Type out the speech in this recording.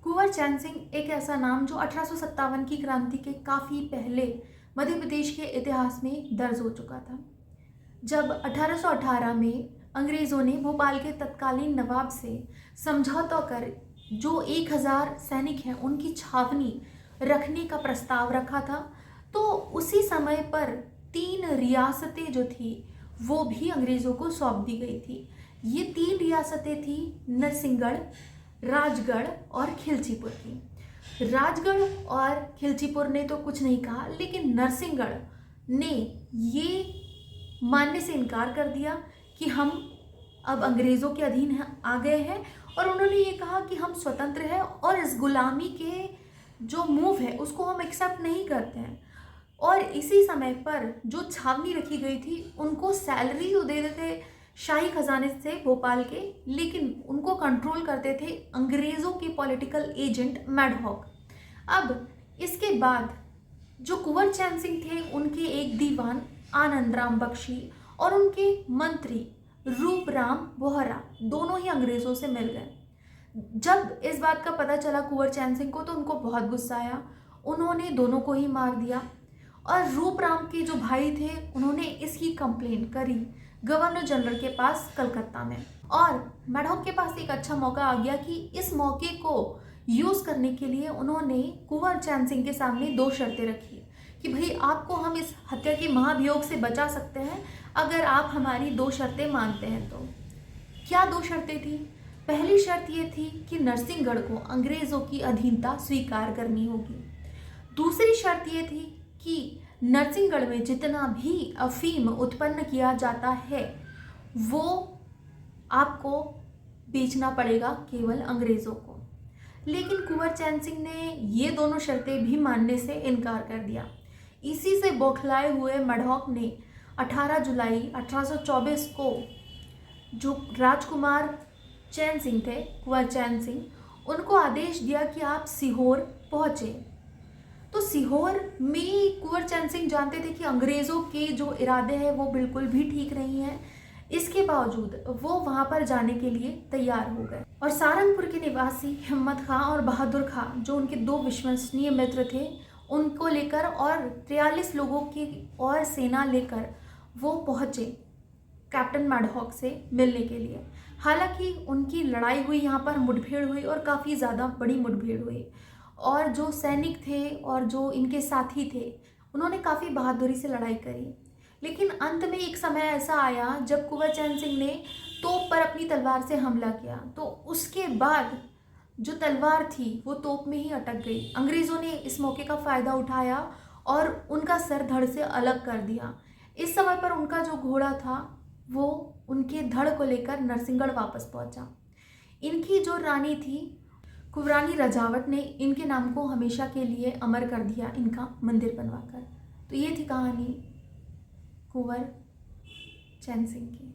कुंवर चैन सिंह एक ऐसा नाम जो 1857 की क्रांति के काफ़ी पहले मध्य प्रदेश के इतिहास में दर्ज हो चुका था। जब 1818 में अंग्रेज़ों ने भोपाल के तत्कालीन नवाब से समझौता कर जो 1000 सैनिक हैं उनकी छावनी रखने का प्रस्ताव रखा था, तो उसी समय पर 3 रियासतें जो थी वो भी अंग्रेज़ों को सौंप दी गई थी। ये 3 रियासतें थी नरसिंहगढ़, राजगढ़ और खिलचीपुर की। राजगढ़ और खिलचीपुर ने तो कुछ नहीं कहा, लेकिन नरसिंहगढ़ ने ये मानने से इनकार कर दिया कि हम अब अंग्रेज़ों के अधीन आ गए हैं, और उन्होंने ये कहा कि हम स्वतंत्र हैं और इस गुलामी के जो मूव है उसको हम एक्सेप्ट नहीं करते हैं। और इसी समय पर जो छावनी रखी गई थी उनको सैलरी तो दे देते शाही खजाने से भोपाल के, लेकिन उनको कंट्रोल करते थे अंग्रेज़ों के पॉलिटिकल एजेंट मैडहॉक। अब इसके बाद जो कुंवर चैन सिंह थे उनके एक दीवान आनंद राम बख्शी और उनके मंत्री रूपराम बोहरा दोनों ही अंग्रेज़ों से मिल गए। जब इस बात का पता चला कुंवर चैन सिंह को तो उनको बहुत गुस्सा आया, उन्होंने दोनों को ही मार दिया। और रूपराम के जो भाई थे उन्होंने इसकी कंप्लेंट करी गवर्नर जनरल के पास कलकत्ता में, और मैडहॉक के पास एक अच्छा मौका आ गया कि इस मौके को यूज़ करने के लिए उन्होंने कुंवर चैन सिंह के सामने 2 शर्तें रखी कि भाई आपको हम इस हत्या के महाभियोग से बचा सकते हैं अगर आप हमारी 2 शर्तें मानते हैं। तो क्या 2 शर्तें थी? पहली शर्त ये थी कि नरसिंहगढ़ को अंग्रेज़ों की अधीनता स्वीकार करनी होगी। दूसरी शर्त ये थी कि नरसिंहगढ़ में जितना भी अफीम उत्पन्न किया जाता है वो आपको बेचना पड़ेगा केवल अंग्रेज़ों को। लेकिन कुंवर चैन सिंह ने ये दोनों शर्तें भी मानने से इनकार कर दिया। इसी से बौखलाए हुए मैडहॉक ने 18 जुलाई 1824 को जो राजकुमार चैन सिंह थे, कुंवर चैन सिंह, उनको आदेश दिया कि आप सीहोर पहुँचे। तो सीहोर में कुंवर चैन सिंह जानते थे कि अंग्रेज़ों के जो इरादे हैं वो बिल्कुल भी ठीक नहीं हैं। इसके बावजूद वो वहाँ पर जाने के लिए तैयार हो गए, और सारंगपुर के निवासी हिम्मत खां और बहादुर खां जो उनके 2 विश्वसनीय मित्र थे उनको लेकर और 43 लोगों की और सेना लेकर वो पहुँचे कैप्टन मैडहॉक से मिलने के लिए। हालांकि उनकी लड़ाई हुई, यहाँ पर मुठभेड़ हुई और काफ़ी ज़्यादा बड़ी मुठभेड़ हुई, और जो सैनिक थे और जो इनके साथी थे उन्होंने काफ़ी बहादुरी से लड़ाई करी। लेकिन अंत में एक समय ऐसा आया जब कुंवर चैन सिंह ने तोप पर अपनी तलवार से हमला किया, तो उसके बाद जो तलवार थी वो तोप में ही अटक गई। अंग्रेज़ों ने इस मौके का फ़ायदा उठाया और उनका सर धड़ से अलग कर दिया। इस समय पर उनका जो घोड़ा था वो उनके धड़ को लेकर नरसिंहगढ़ वापस पहुंचा। इनकी जो रानी थी कुंवरानी रजावट ने इनके नाम को हमेशा के लिए अमर कर दिया, इनका मंदिर बनवाकर। तो ये थी कहानी कुंवर चैन सिंह की।